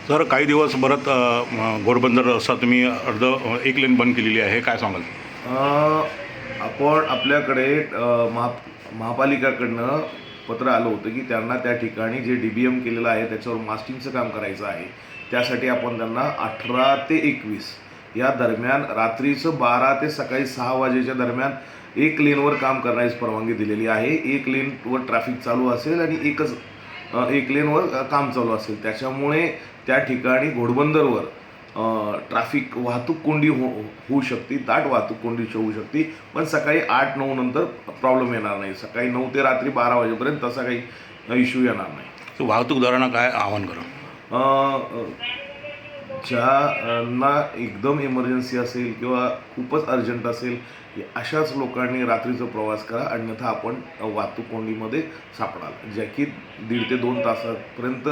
Sir काही दिवस परत घोडबंदर रस्ता तुम्ही एक लेन बंद केलेली आहे, काय सांगाल? आपण आपल्याकडे महापालिकाकडनं पत्र आलं होतं की त्यांना त्या ठिकाणी जे DBM केलेलं आहे त्याच्यावर मास्टिंगचं काम करायचं आहे. त्यासाठी आपण त्यांना 18 ते 21 या दरम्यान रात्रीचं 12 ते सकाळी 6 वाजेच्या दरम्यान एक लेनवर काम करण्याची परवानगी दिलेली आहे. एक लेनवर ट्रॅफिक चालू असेल आणि एक लेनवर काम चालू असेल. त्याच्यामुळे त्या ठिकाणी घोडबंदरवर ट्रॅफिक वाहतूक कोंडी होऊ शकते, दाट वाहतूक कोंडी होऊ शकते. पण सकाळी 8-9 नंतर प्रॉब्लेम येणार नाही. सकाळी 9 ते रात्री 12 वाजेपर्यंत तसा काही इश्यू येणार नाही. वाहतूकदारांना काय आवाहन करा? ज्यांना एकदम इमर्जन्सी असेल किंवा खूपच अर्जंट असेल अशाच लोकांनी रात्रीचा प्रवास करा, अन्यथा आपण वाहतूक कोंडीमध्ये सापडाल, ज्या की 1.5 ते 2 तासापर्यंत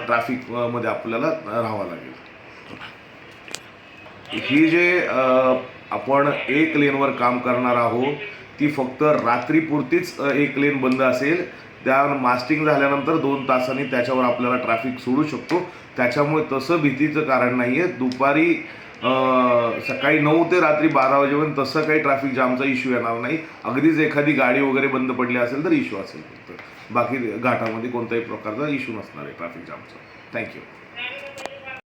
ट्रॅफिकमध्ये आपल्याला राहावं लागेल. ही जे आपण एक लेनवर काम करणार आहोत ती फक्त रात्रीपुरतीच एक लेन बंद असेल. त्या मास्टिंग झाल्यानंतर 2 तासांनी त्याच्यावर आपल्याला ट्रॅफिक सोडू शकतो. त्याच्यामुळे तसं भीतीचं कारण नाही आहे. दुपारी सकाळी 9 ते रात्री 12 वाजेपर्यंत तसं काही ट्रॅफिक जामचा इश्यू येणार नाही. अगदीच एखादी गाडी वगैरे बंद पडली असेल तर इश्यू असेल, फक्त बाकी घाटामध्ये कोणत्याही प्रकारचा इश्यू नसणार आहे ट्रॅफिक जामचा. थँक्यू.